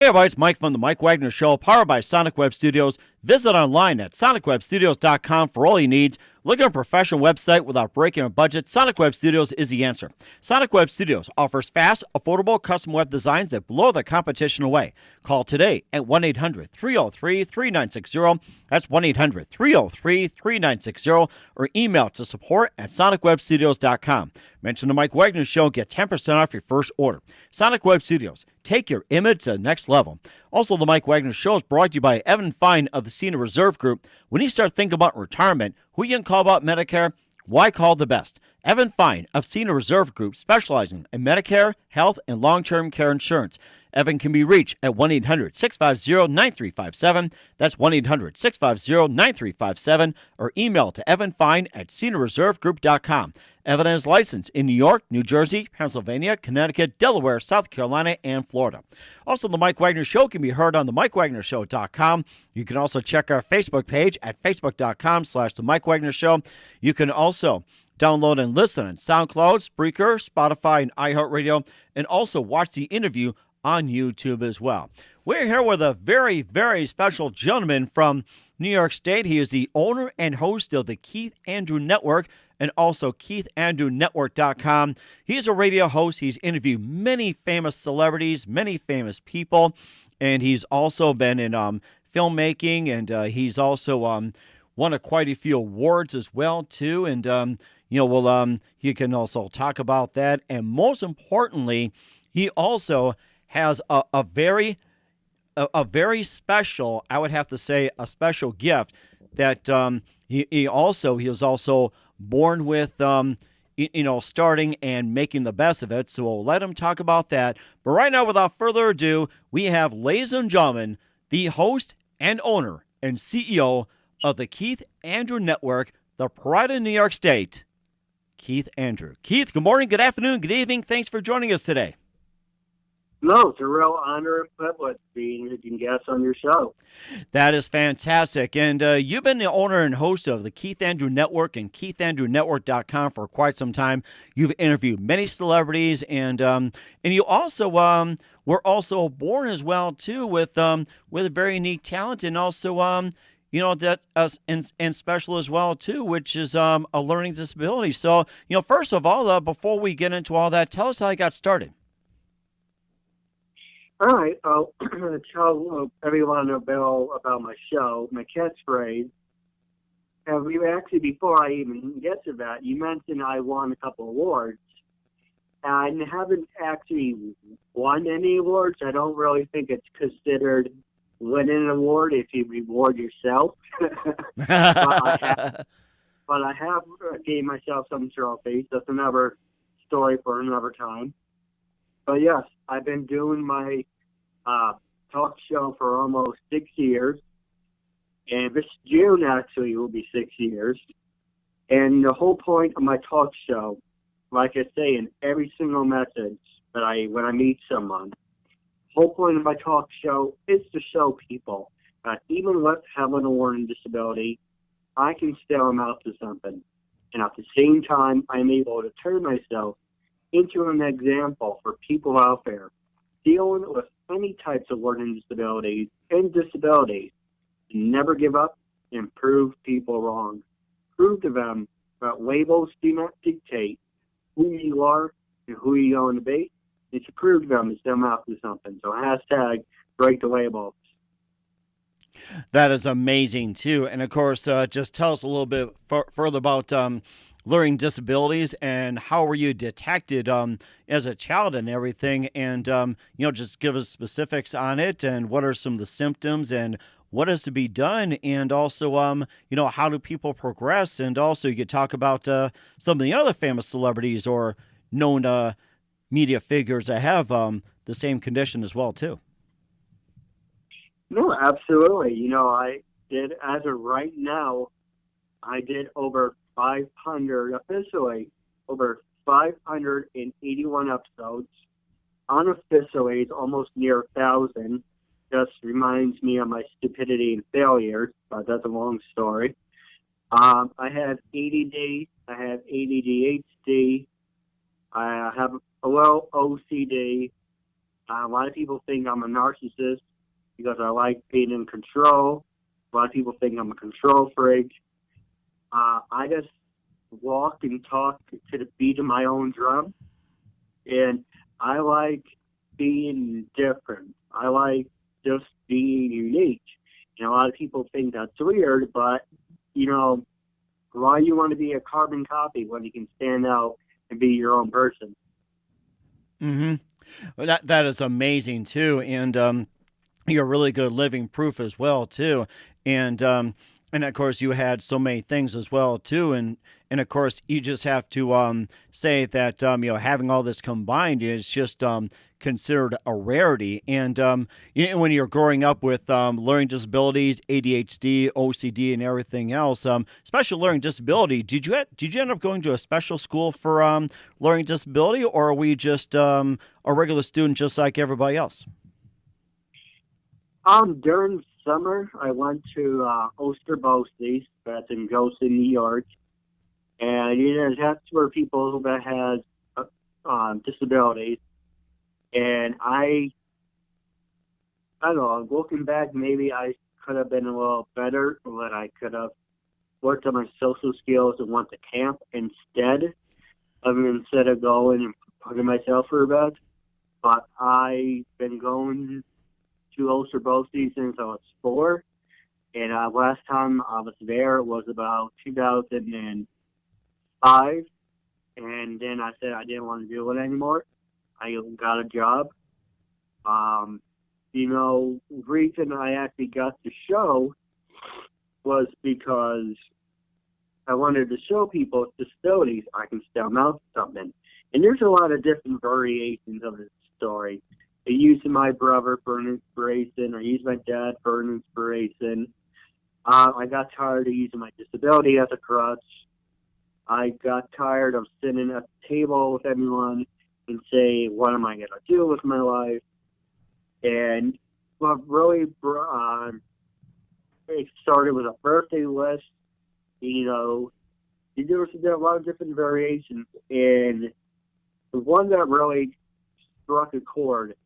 Hey everybody, it's Mike from the Mike Wagner Show, powered by Sonic Web Studios. Visit online at sonicwebstudios.com for all your needs. Look at a professional website without breaking a budget. Sonic Web Studios is the answer. Sonic Web Studios offers fast, affordable, custom web designs that blow the competition away. Call today at 1-800-303-3960. That's 1-800-303-3960. Or email to support@sonicwebstudios.com. Mention the Mike Wagner Show and get 10% off your first order. Sonic Web Studios. Take your image to the next level. Also, the Mike Wagner Show is brought to you by Evan Fine of the Senior Reserve Group. When you start thinking about retirement, who you can call about Medicare? Why call the best? Evan Fine of Senior Reserve Group, specializing in Medicare, health, and long-term care insurance. Evan can be reached at 1-800-650-9357. That's 1-800-650-9357. Or email to evanfine@seniorreservegroup.com. Evan is licensed in New York, New Jersey, Pennsylvania, Connecticut, Delaware, South Carolina, and Florida. Also, the Mike Wagner Show can be heard on the MikeWagnerShow.com. You can also check our Facebook page at facebook.com/the Mike Wagner Show. You can also download and listen on SoundCloud, Spreaker, Spotify, and iHeartRadio, and also watch the interview on YouTube as well. We're here with a very, very special gentleman from New York State. He is the owner and host of the Keith Andrew Network and also KeithAndrewNetWork.com. He's a radio host. He's interviewed many famous celebrities, many famous people, and he's also been in filmmaking, and he's also won quite a few awards as well, too. And, he can also talk about that. And most importantly, he also has a very special, I would have to say, a special gift that he was also born with, starting and making the best of it. So we'll let him talk about that. But right now, without further ado, we have, ladies and gentlemen, the host and owner and CEO of the Keith Andrew Network, the pride of New York State, Keith Andrew. Keith, good morning, good afternoon, good evening. Thanks for joining us today. No, it's a real honor and privilege being a guest on your show. That is fantastic. And you've been the owner and host of the Keith Andrew Network and KeithAndrewNetwork.com for quite some time. You've interviewed many celebrities, and you also were also born as well too with a very unique talent, and also and special as well too, which is a learning disability. So first of all, before we get into all that, tell us how you got started. All right, I'll tell everyone about my show, my catchphrase. Before I even get to that, you mentioned I won a couple awards. I haven't actually won any awards. I don't really think it's considered winning an award if you reward yourself. but I have gave myself some trophies. That's another story for another time. But yes, I've been doing my talk show for almost 6 years. And this June actually will be 6 years. And the whole point of my talk show, like I say in every single message when I meet someone, the whole point of my talk show is to show people that even with having a learning disability, I can still amount to something. And at the same time, I'm able to turn myself into an example for people out there dealing with any types of learning disabilities and disabilities. Never give up and prove people wrong. Prove to them that labels do not dictate who you are and who you're going to be. And to prove to them is them out to something. So hashtag break the labels. That is amazing too. And of course, just tell us a little bit further about learning disabilities and how were you detected as a child and everything, and just give us specifics on it and what are some of the symptoms and what is to be done, and also how do people progress, and also you could talk about some of the other famous celebrities or known media figures that have the same condition as well too. No, absolutely. I did, as of right now, I did over 500, officially, over 581 episodes. Unofficially, it's almost near 1,000. Just reminds me of my stupidity and failures, but that's a long story. I have ADD, I have ADHD, I have a little OCD, A lot of people think I'm a narcissist because I like being in control. A lot of people think I'm a control freak. I just walk and talk to the beat of my own drum, and I like being different. I like just being unique. A lot of people think that's weird, but why you want to be a carbon copy when you can stand out and be your own person? Mm-hmm. Well, that is amazing too, and you're really good living proof as well too, and of course you had so many things as well too, and of course you just have to say that having all this combined is just considered a rarity, and when you're growing up with learning disabilities, ADHD, OCD, and everything else, special learning disability. Did you end up going to a special school for learning disability, or are we just a regular student just like everybody else? During summer, I went to Osterbosties, that's in Goshen, New York, and that's where people that has disabilities. And I don't know, looking back, maybe I could have been a little better, but I could have worked on my social skills and went to camp instead of going and putting myself through bed. But I've been going to Osterbosties since I was 4, and last time I was there was about 2005, and then I said I didn't want to do it anymore. I got a job. The reason I actually got the show was because I wanted to show people with disabilities I can still mouth something. And there's a lot of different variations of this story. I used my brother for an inspiration. I used my dad for an inspiration. I got tired of using my disability as a crutch. I got tired of sitting at the table with everyone and say, what am I going to do with my life? And what really it started with a birthday list. There was a lot of different variations. And the one that really struck a chord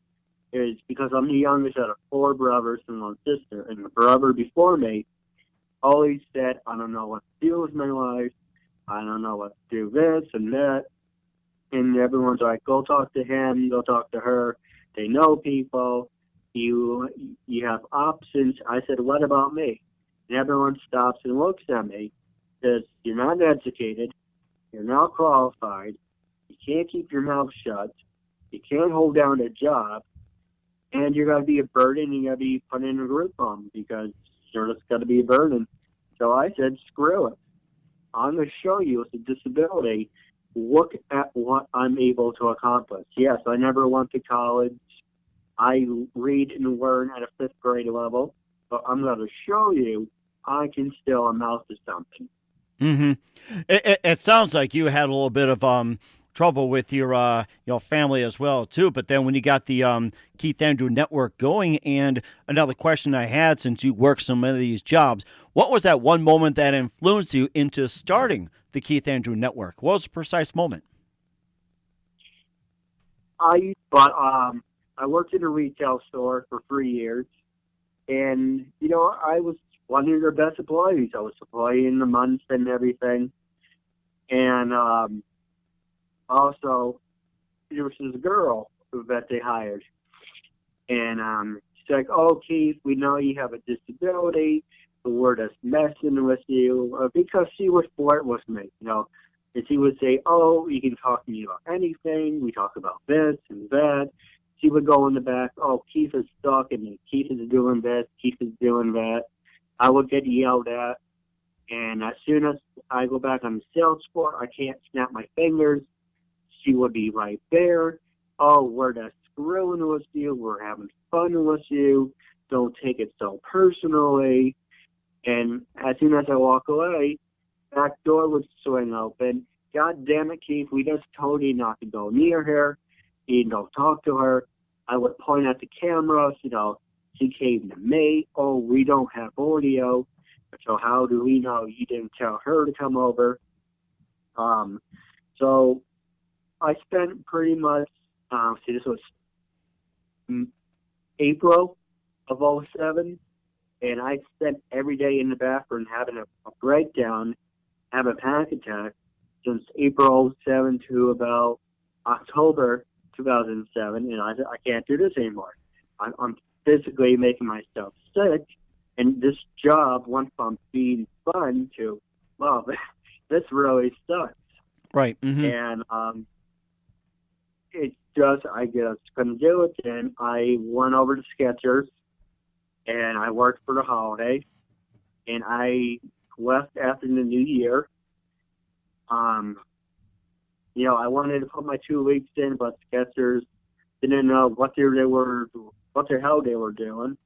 is because I'm the youngest out of 4 brothers and 1 sister. And the brother before me always said, I don't know what to do with my life. I don't know what to do this and that. And everyone's like, go talk to him, go talk to her. They know people. You have options. I said, what about me? And everyone stops and looks at me. Says, you're not educated. You're not qualified. You can't keep your mouth shut. You can't hold down a job. And you're going to be a burden, and you're going to be put in a group home because you're just going to be a burden. So I said, screw it. I'm going to show you with a disability. Look at what I'm able to accomplish. Yes, I never went to college. I read and learn at a 5th grade level, but I'm going to show you I can still amount to something. Mm-hmm. It sounds like you had a little bit of trouble with your family as well too. But then when you got the Keith Andrew Network going, and another question I had, since you work so many of these jobs, what was that one moment that influenced you into starting the Keith Andrew Network? What was the precise moment? I worked in a retail store for 3 years, and I was one of their best employees. I was supplying the months and everything, and also there was this girl that they hired, and she's like, "Oh, Keith, we know you have a disability. We're just messing with you," because she would flirt with me, and she would say, "Oh, you can talk to me about anything. We talk about this and that." She would go in the back, "Oh, Keith is stalking me. Keith is doing this. Keith is doing that." I would get yelled at, and as soon as I go back on the sales floor, I can't snap my fingers. She would be right there. "Oh, we're just screwing with you. We're having fun with you. Don't take it so personally." And as soon as I walk away, back door would swing open. "God damn it, Keith, we just told you not to go near her. You don't talk to her." I would point at the cameras, she came to me. "Oh, we don't have audio. So how do we know you didn't tell her to come over?" So I spent pretty much, this was April of '07, and I spent every day in the bathroom having a breakdown, having a panic attack since April '07 to about October 2007, and I can't do this anymore. I'm physically making myself sick, and this job went from being fun to, well, this really sucks. Right. Mm-hmm. And it's just, I just couldn't do it. And I went over to Skechers, and I worked for the holiday, and I left after the new year. I wanted to put my 2 weeks in, but Skechers didn't know what the hell they were doing.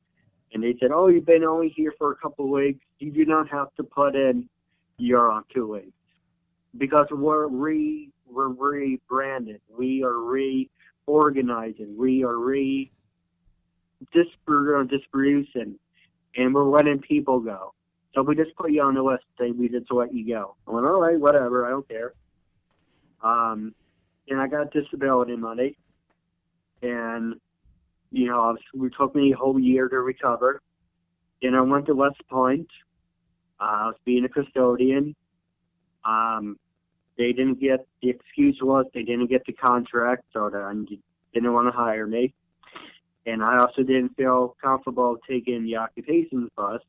And they said, "Oh, you've been only here for a couple of weeks. You do not have to put in your 2 weeks." Because we're rebranded. We are reorganizing. We are distribution. And we're letting people go. So we just put you on the list and say we just let you go. I went, all right, whatever, I don't care. And I got disability money. And, it took me a whole year to recover. And I went to West Point. I was being a custodian. They didn't get, the excuse was they didn't get the contract, so they didn't want to hire me. And I also didn't feel comfortable taking the occupation bus.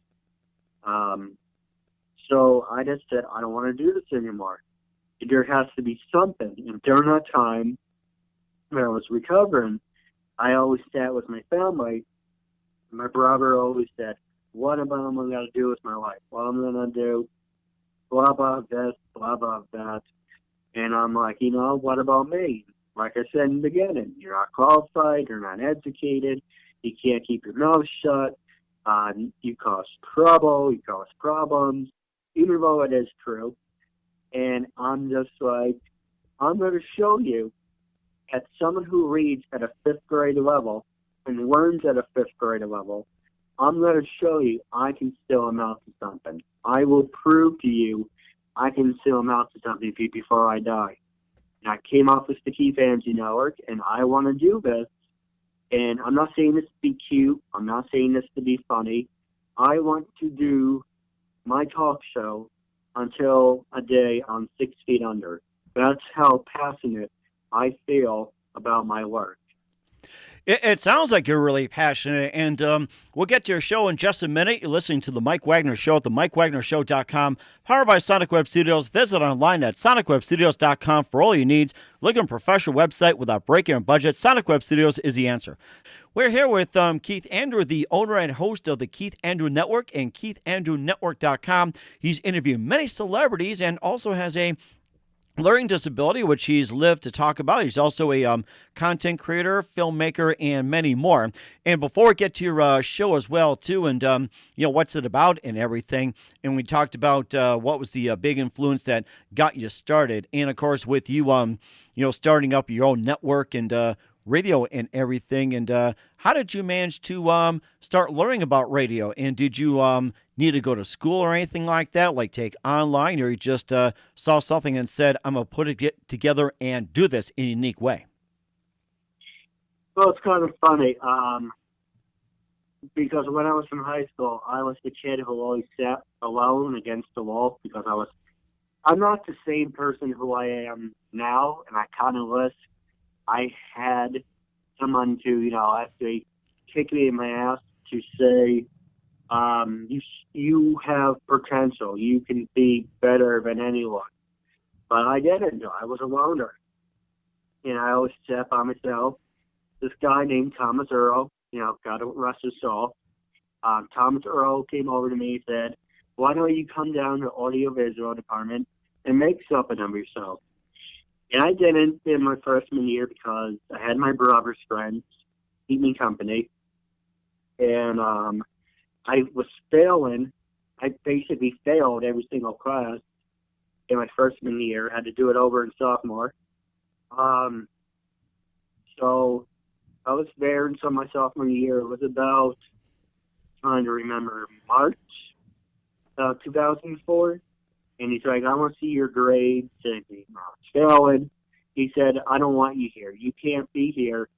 So I just said, I don't want to do this anymore. There has to be something. And during that time, when I was recovering, I always sat with my family. My brother always said, what am I going to do with my life? What am I going to do? Blah, blah, this, blah, blah, that. And I'm like, what about me? Like I said in the beginning, you're not qualified, you're not educated, you can't keep your mouth shut, you cause trouble, you cause problems, even though it is true. And I'm just like, I'm going to show you, as someone who reads at a 5th grade level and learns at a 5th grade level, I'm going to show you I can still amount to something. I will prove to you I can still amount to something before I die. And I came up with the KeithAndrewNetWork, and I want to do this. And I'm not saying this to be cute. I'm not saying this to be funny. I want to do my talk show until a day I'm 6 feet under. That's how passionate I feel about my work. It sounds like you're really passionate, and we'll get to your show in just a minute. You're listening to The Mike Wagner Show at themikewagnershow.com, powered by Sonic Web Studios. Visit online at sonicwebstudios.com for all your needs. Look at a professional website without breaking a budget. Sonic Web Studios is the answer. We're here with Keith Andrew, the owner and host of the Keith Andrew Network and KeithAndrewNetwork.com. He's interviewed many celebrities and also has a learning disability, which he's lived to talk about. He's also a content creator, filmmaker, and many more. And before we get to your show as well, too, and what's it about and everything, and we talked about what was the big influence that got you started, and of course with you, starting up your own network and radio and everything. And how did you manage to start learning about radio? And did you need to go to school or anything like that, like take online, or you just saw something and said, I'm going to put it together and do this in a unique way? Well, it's kind of funny because when I was in high school, I was the kid who always sat alone against the wall because I'm not the same person who I am now, and I kind of wish I had someone to, actually kick me in my ass to say, you have potential. You can be better than anyone. But I didn't. I was a loner. And I always sat by myself. This guy named Thomas Earl, God rest his soul. Thomas Earl came over to me and said, why don't you come down to audiovisual department and make something of yourself? And I didn't in my freshman year because I had my brother's friends keep me company. And I was failing. I basically failed every single class in my freshman year. I had to do it over in sophomore. So I was there until my sophomore year. It was about, trying to remember, March 2004. And he's like, I want to see your grades. And I was failing. He said, I don't want you here. You can't be here.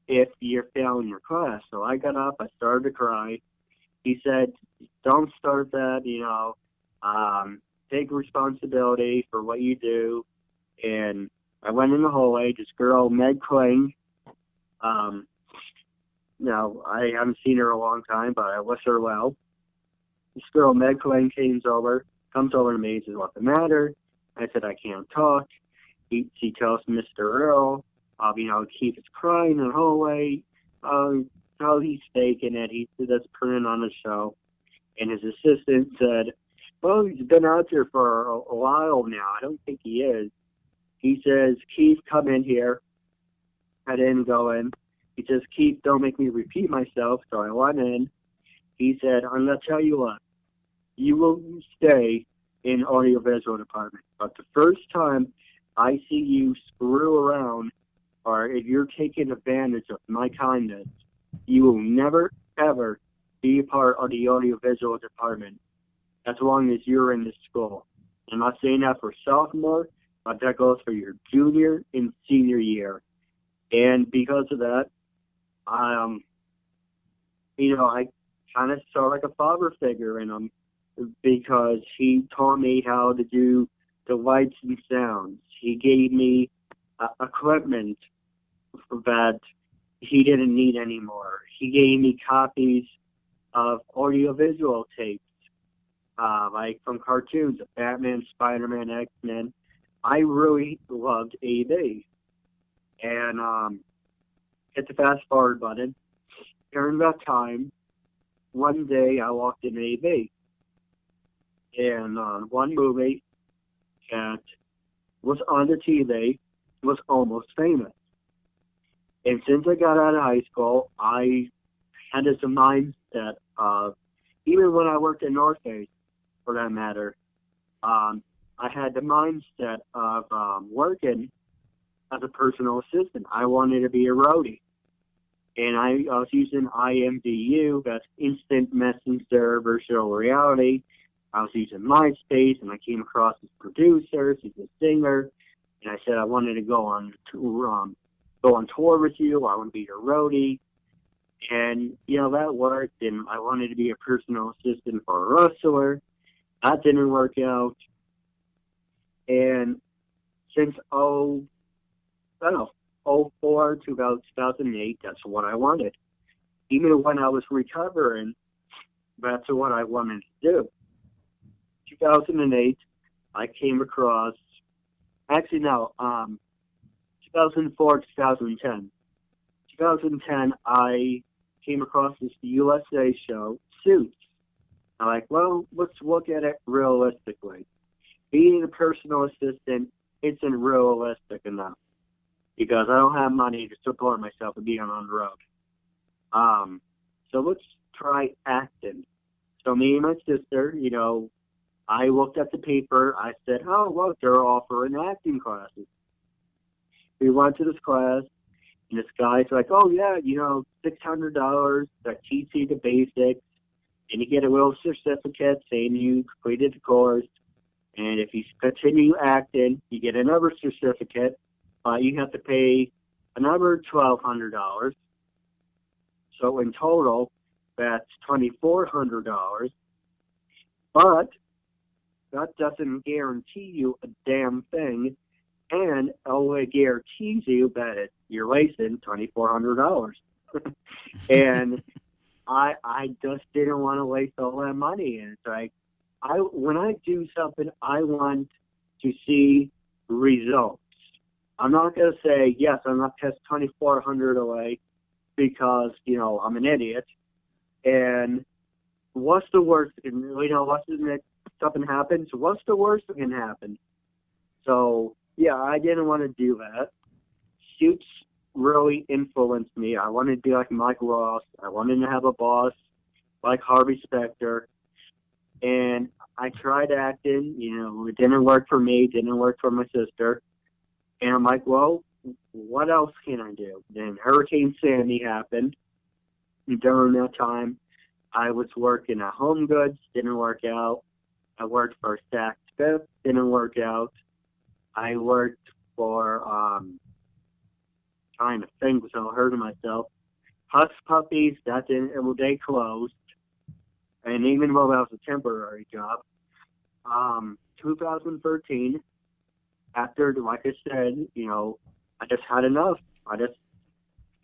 if you're failing your class. So I got up, I started to cry. He said, don't start that, take responsibility for what you do. And I went in the hallway, this girl, Meg Kling, I haven't seen her in a long time, but I wish her well. This girl, Meg Kling, comes over to me and says, what's the matter? I said, I can't talk. She tells Mr. Earl, Keith is crying in the hallway. He's faking it. He's just putting on a show. And his assistant said, well, he's been out there for a while now. I don't think he is. He says, Keith, come in here. I didn't go in. He says, Keith, don't make me repeat myself. So I went in. He said, I'm going to tell you what. You will stay in audiovisual department. But the first time I see you screw around or if you're taking advantage of my kindness, you will never, ever be a part of the audiovisual department as long as you're in this school. I'm not saying that for sophomore, but that goes for your junior and senior year. And because of that, I kind of saw like a father figure in him because he taught me how to do the lights and sounds. He gave me equipment that he didn't need anymore. He gave me copies of audiovisual tapes, like from cartoons of Batman, Spider-Man, X-Men. I really loved AV. And hit the fast forward button. During that time, one day I walked in AV. And one movie that was on the TV was Almost Famous. And since I got out of high school, I had this mindset of, even when I worked at North Face, for that matter, I had the mindset of working as a personal assistant. I wanted to be a roadie. And I was using IMDU, that's Instant Messenger Virtual Reality. I was using MySpace, and I came across this producer, he's a singer, and I said I wanted to go on tour with you. I want to be your roadie. And, that worked, and I wanted to be a personal assistant for a wrestler. That didn't work out. And since 04 to about 2008, that's what I wanted. Even when I was recovering, that's what I wanted to do. 2008, I came across, 2004, 2010. 2010, I came across this USA show, Suits. I'm like, well, let's look at it realistically. Being a personal assistant isn't realistic enough because I don't have money to support myself and being on the road. So let's try acting. So me and my sister, I looked at the paper. I said, oh, well, they're offering acting classes. We went to this class, and this guy's like, oh, yeah, $600 that teaches you the basics, and you get a little certificate saying you completed the course. And if you continue acting, you get another certificate. You have to pay another $1,200. So in total, that's $2,400. But that doesn't guarantee you a damn thing, and it only guarantees you that you're wasting $2,400. And I just didn't want to waste all that money. And it's like, when I do something, I want to see results. I'm not going to say, yes, I'm not test $2,400 away because, I'm an idiot. And what's the worst? Something happens. What's the worst that can happen? So, yeah, I didn't want to do that. Suits really influenced me. I wanted to be like Mike Ross. I wanted to have a boss like Harvey Specter. And I tried acting. It didn't work for me. It didn't work for my sister. And I'm like, well, what else can I do? Then Hurricane Sandy happened. And during that time, I was working at Home Goods. Didn't work out. I worked for Saks Fifth. Didn't work out. I worked for trying to think without hurting myself. Hush Puppies, that didn't, they closed. And even though that was a temporary job. 2013, after, like I said, I just had enough. I just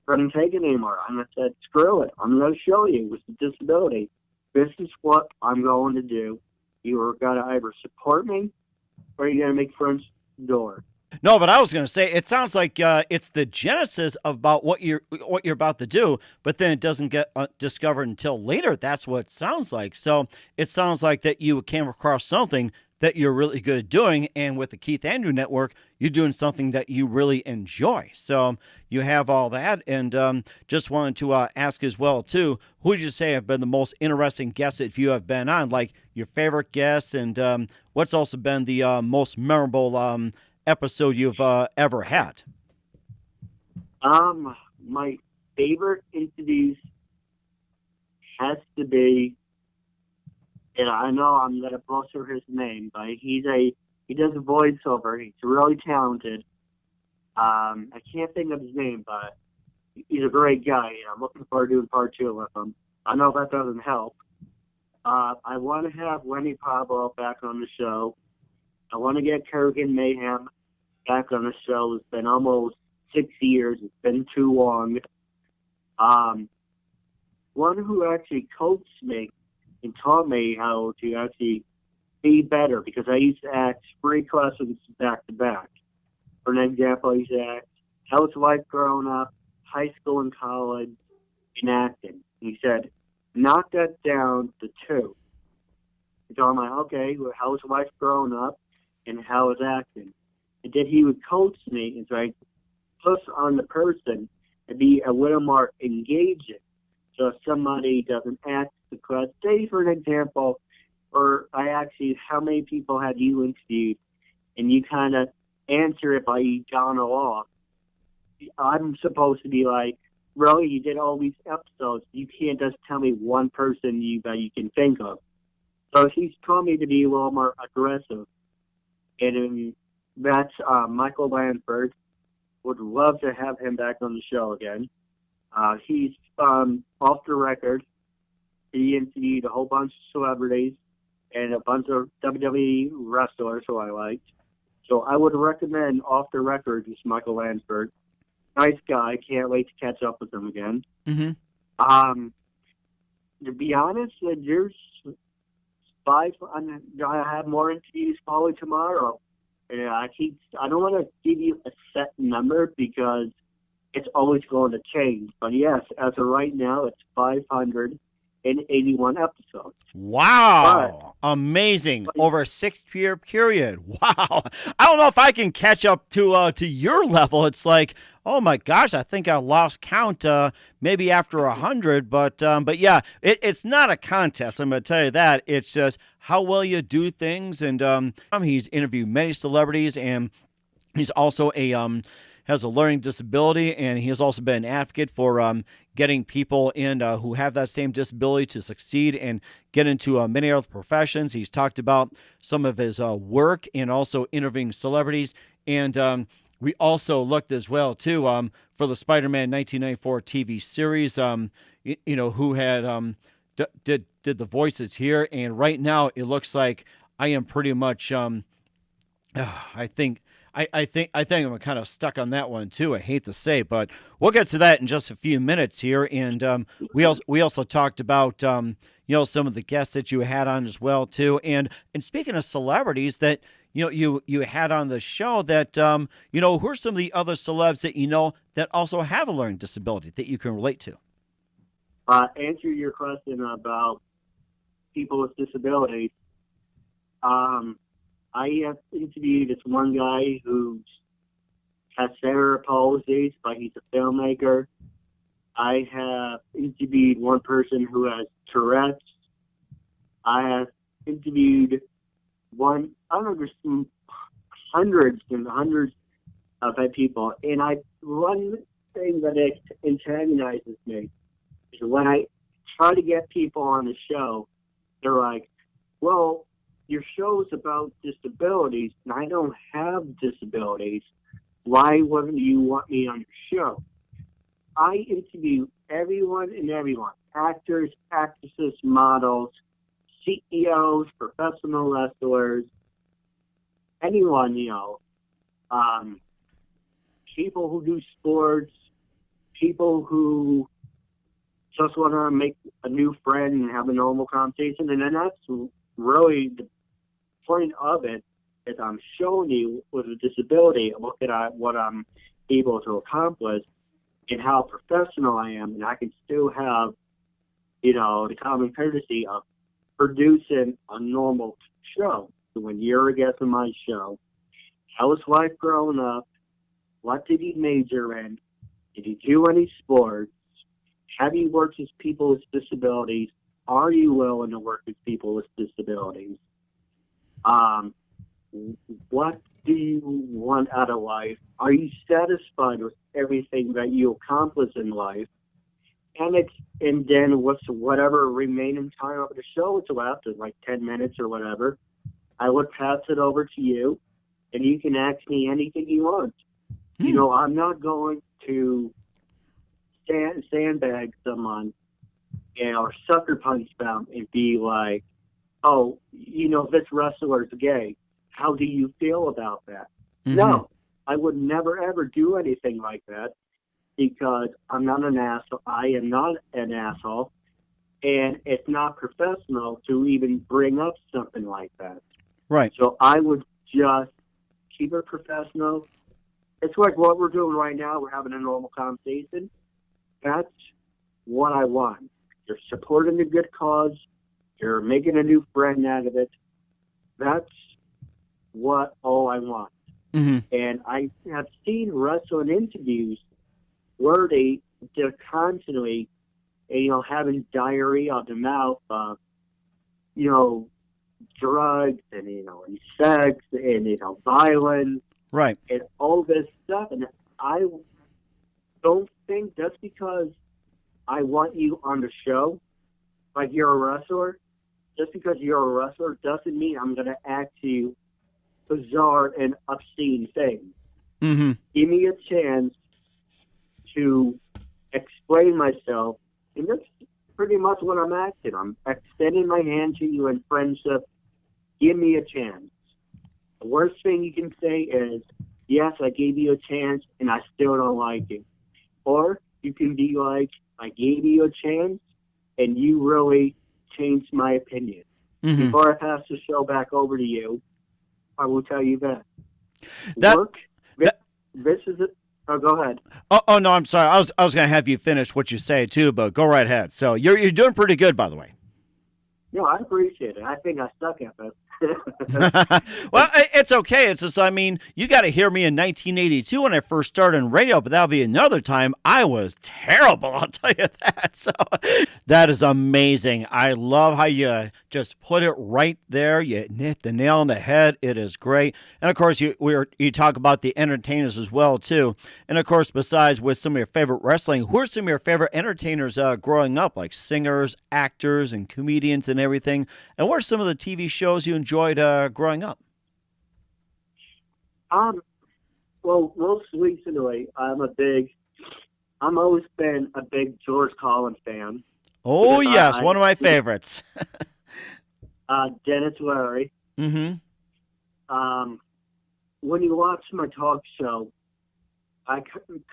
couldn't take it anymore. And I said, screw it. I'm going to show you with the disability. This is what I'm going to do. You are going to either support me or you're going to make friends door. No, but I was going to say it sounds like it's the genesis of about what you're about to do, but then it doesn't get discovered until later. That's what it sounds like. So it sounds like that you came across something that you're really good at doing, and with the Keith Andrew Network, you're doing something that you really enjoy. So you have all that, and just wanted to ask as well too. Who would you say have been the most interesting guests that you have been on? Like your favorite guests, and what's also been the most memorable episode you've ever had? My favorite interviews has to be, and I know I'm gonna butcher his name, but he does a voiceover. He's really talented. I can't think of his name, but he's a great guy, and I'm looking forward to doing part 2 with him. I know that doesn't help. I want to have Lenny Pablo back on the show. I want to get Kurgan Mayhem back on the show. It's been almost 6 years. It's been too long. One who actually coached me and taught me how to actually be better, because I used to act 3 lessons back to back. For an example, I used to act housewife growing up, high school and college, and acting. He said, knock that down to 2. So I'm like, okay, well, housewife growing up and how is acting? And then he would coach me and try to push on the person and be a little more engaging. So if somebody doesn't ask the question, say for an example, or I ask you, how many people have you interviewed? And you kind of answer it by on or off. I'm supposed to be like, really, you did all these episodes. You can't just tell me one person that you can think of. So he's taught me to be a little more aggressive. And that's Michael Lanford. Would love to have him back on the show again. He's off the record. He interviewed a whole bunch of celebrities and a bunch of WWE wrestlers who I liked. So I would recommend Off the Record is Michael Lanford. Nice guy. Can't wait to catch up with him again. Mm-hmm. To be honest, there's 5. I have more interviews probably tomorrow. And I don't want to give you a set number because it's always going to change. But yes, as of right now, it's 581 episodes. Wow. Amazing. Over a 6-year period. Wow. I don't know if I can catch up to your level. It's like, oh my gosh, I think I lost count maybe after 100. But yeah, it's not a contest. I'm going to tell you that. It's just how well you do things. And he's interviewed many celebrities, and he's also has a learning disability, and he has also been an advocate for getting people in who have that same disability to succeed and get into many other professions. He's talked about some of his work and also interviewing celebrities. And we also looked as well, too, for the Spider-Man 1994 TV series, who had did the voices here. And right now it looks like I am pretty much, I think I'm kind of stuck on that one too. I hate to say, but we'll get to that in just a few minutes here. And we also talked about some of the guests that you had on as well too. And speaking of celebrities that you had on the show, that who are some of the other celebs that that also have a learning disability that you can relate to? Answer your question about people with disabilities. I have interviewed this one guy who has cerebral palsy, but he's a filmmaker. I have interviewed one person who has Tourette's. I have interviewed hundreds and hundreds of people. And one thing that antagonizes me is when I try to get people on the show, they're like, well, your show's about disabilities, and I don't have disabilities. why wouldn't you want me on your show? I interview everyone and everyone, actors, actresses, models, CEOs, professional wrestlers, anyone, people who do sports, people who just want to make a new friend and have a normal conversation. And then that's really the point of it, is I'm showing you with a disability, look at what I'm able to accomplish and how professional I am. And I can still have, the common courtesy of producing a normal show. So when you're a guest on my show, how was life growing up? What did you major in? Did you do any sports? Have you worked with people with disabilities? Are you willing to work with people with disabilities? What do you want out of life? Are you satisfied with everything that you accomplish in life? And then whatever remaining time of the show is left, is like 10 minutes or whatever, I would pass it over to you, and you can ask me anything you want. I'm not going to sandbag someone, or sucker punch them and be like, oh, this wrestler's gay. How do you feel about that? Mm-hmm. No, I would never, ever do anything like that, because I'm not an asshole. I am not an asshole, and it's not professional to even bring up something like that. Right. So I would just keep it professional. It's like what we're doing right now. We're having a normal conversation. That's what I want. You're supporting a good cause. You're making a new friend out of it. That's all I want. Mm-hmm. And I have seen wrestling interviews where they're constantly, having diarrhea out the mouth of, drugs and, and sex and, violence. Right. And all this stuff. And I don't think just because I want you on the show, like you're a wrestler, just because you're a wrestler doesn't mean I'm going to act you bizarre and obscene things. Mm-hmm. Give me a chance to explain myself, and that's pretty much what I'm acting. I'm extending my hand to you in friendship. Give me a chance. The worst thing you can say is, yes, I gave you a chance, and I still don't like you. Or you can be like, I gave you a chance, and you really changed my opinion. Mm-hmm. Before I pass the show back over to you, I will tell you that. This is it. Oh, go ahead. Oh, no, I'm sorry. I was going to have you finish what you say too, but go right ahead. So you're doing pretty good, by the way. No, I appreciate it. I think I suck at it. Well, it's okay. It's just, you got to hear me in 1982 when I first started in radio, but that'll be another time. I was terrible, I'll tell you that. So that is amazing. I love how you just put it right there. You hit the nail on the head. It is great. And of course, you talk about the entertainers as well too. And of course, besides with some of your favorite wrestling, who are some of your favorite entertainers growing up, like singers, actors, and comedians and everything? And what are some of the TV shows you enjoyed growing up? Well, most recently, I'm always been a big George Collins fan. Oh, yes, one of my favorites. Dennis Leary. Mm-hmm. When you watch my talk show, I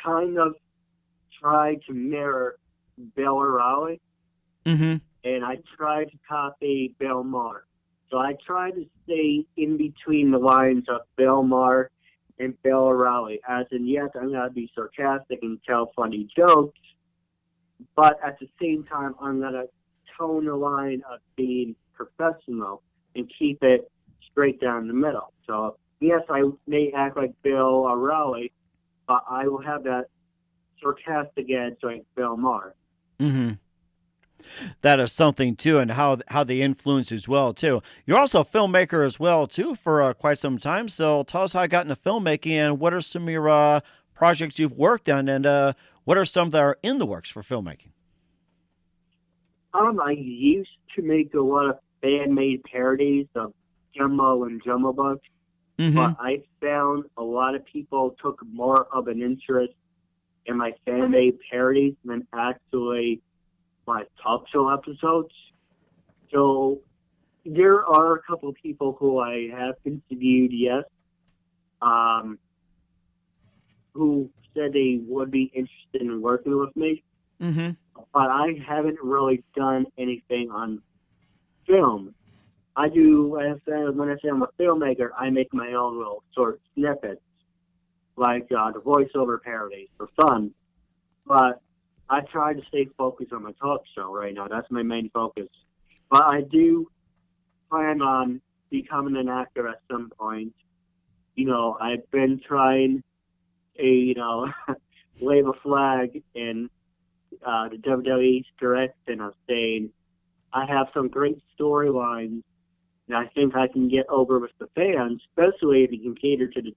kind of try to mirror Bill O'Reilly. Mm-hmm. And I try to copy Bill Maher. So I try to stay in between the lines of Bill Maher and Bill O'Reilly. As in, yes, I'm going to be sarcastic and tell funny jokes, but at the same time, I'm going to tone the line of being professional and keep it straight down the middle. So, yes, I may act like Bill O'Reilly, but I will have that sarcastic edge like Bill Maher. Mm-hmm. That is something too, and how they influence as well too. You're also a filmmaker as well too for quite some time. So tell us how you got into filmmaking, and what are some of your projects you've worked on, and what are some that are in the works for filmmaking? I used to make a lot of fan-made parodies of Jumbo and Jumbo Bugs. Mm-hmm. but I found a lot of people took more of an interest in my fan-made parodies than actually my talk show episodes. So there are a couple of people who I have interviewed, yes, who said they would be interested in working with me, Mm-hmm. but I haven't really done anything on film. I do, when I say I'm a filmmaker, I make my own little short snippets, like the voiceover parodies for fun. But I try to stay focused on my talk show right now. That's my main focus. But I do plan on becoming an actor at some point. I've been trying to, wave a flag in the WWE's direction of saying, I have some great storylines and I think I can get over with the fans, especially if you can cater to the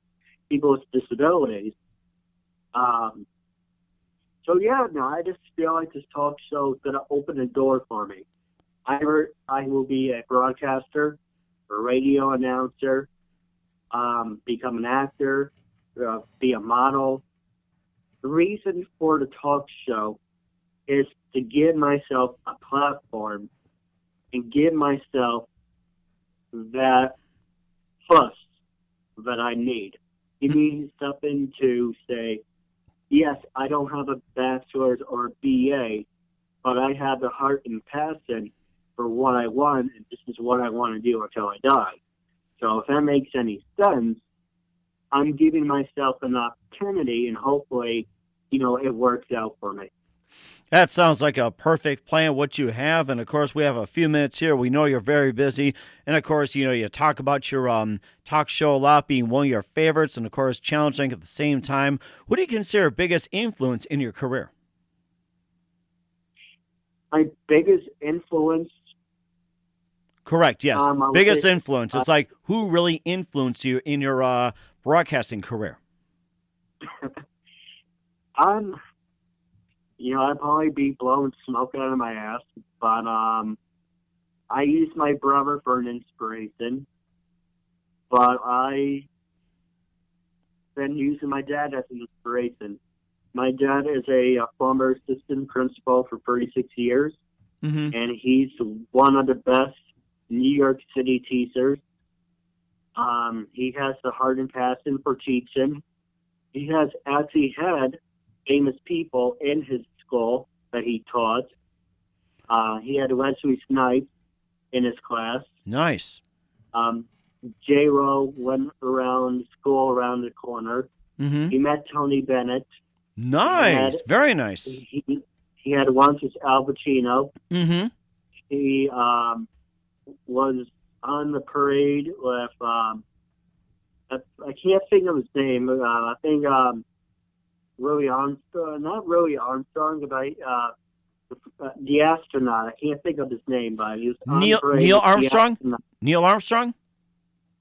people with disabilities. So yeah, no, I just feel like this talk show is going to open the door for me. I will be a broadcaster, a radio announcer, become an actor, be a model. The reason for the talk show is to give myself a platform and give myself that plus that I need. Give me something to say, yes, I don't have a bachelor's or a BA, but I have the heart and passion for what I want, and this is what I want to do until I die. So if that makes any sense, I'm giving myself an opportunity, and hopefully, it works out for me. That sounds like a perfect plan, what you have. And of course, we have a few minutes here. We know you're very busy. And of course, you talk about your talk show a lot being one of your favorites and of course, challenging at the same time. What do you consider biggest influence in your career? My biggest influence. Correct, yes. Biggest influence. It's like who really influenced you in your broadcasting career? I'd probably be blowing smoke out of my ass, but I use my brother for an inspiration, but I've been using my dad as an inspiration. My dad is a former assistant principal for 36 years, and he's one of the best New York City teachers. He has the heart and passion for teaching. He has actually had famous people in his school that he taught. He had Wesley Snipes in his class. Nice. J-Ro went around school around the corner. He met Tony Bennett. Nice. Very nice. He had once with Al Pacino. He was on the parade with, I can't think of his name. I think Louis Armstrong, not Louis Armstrong, but the astronaut. I can't think of his name, but he was on the parade. Neil Armstrong? Neil Armstrong?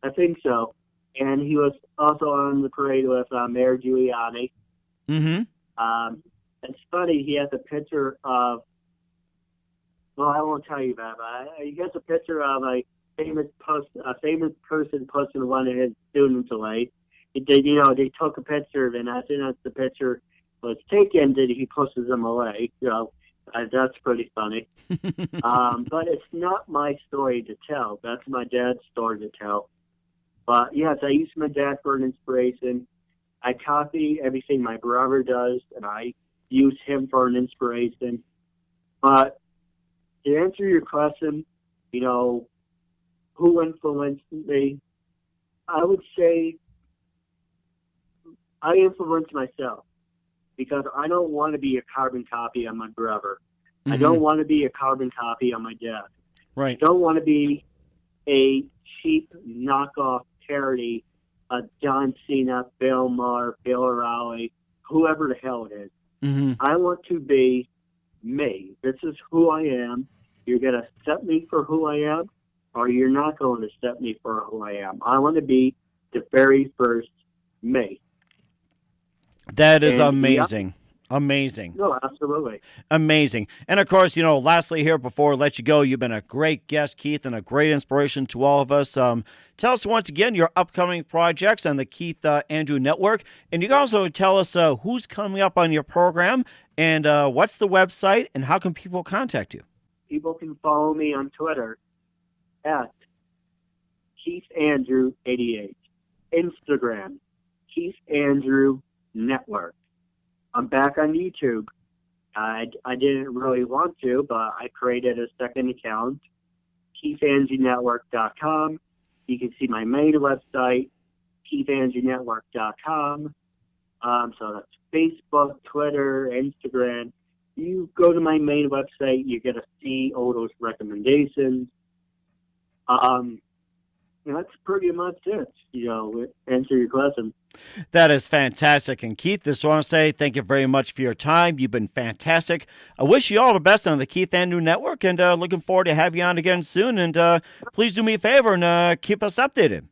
I think so. And he was also on the parade with Mayor Giuliani. It's funny, he has a picture of, well, I won't tell you that, but he has a picture of a famous person posting one of his students away. They took a picture of it, and as soon as the picture was taken, he pushes them away. That's pretty funny. But it's not my story to tell. That's my dad's story to tell. But yes, I use my dad for an inspiration. I copy everything my brother does, and I use him for an inspiration. But to answer your question, who influenced me, I would say I influence myself because I don't want to be a carbon copy of my brother. I don't want to be a carbon copy of my dad. Right. I don't want to be a cheap knockoff parody of John Cena, Bill Maher, Bill O'Reilly, whoever the hell it is. I want to be me. This is who I am. You're going to accept me for who I am, or you're not going to accept me for who I am. I want to be the very first me. That is amazing. Amazing. No, absolutely. Amazing. And of course, lastly here before I let you go, you've been a great guest, Keith, and a great inspiration to all of us. Tell us once again your upcoming projects on the Keith Andrew Network. And you can also tell us who's coming up on your program and what's the website and how can people contact you? People can follow me on Twitter at KeithAndrew88. Instagram, KeithAndrewNetwork. I'm back on YouTube. I didn't really want to, but I created a second account, KeithAndrewNetwork.com. You can see my main website, KeithAndrewNetwork.com. So that's Facebook, Twitter, Instagram. You go to my main website, you're going to see all those recommendations. That's pretty much it, answer your question. That is fantastic. And Keith, just want to say thank you very much for your time. You've been fantastic. I wish you all the best on the Keith Andrew Network and looking forward to have you on again soon. And please do me a favor and keep us updated.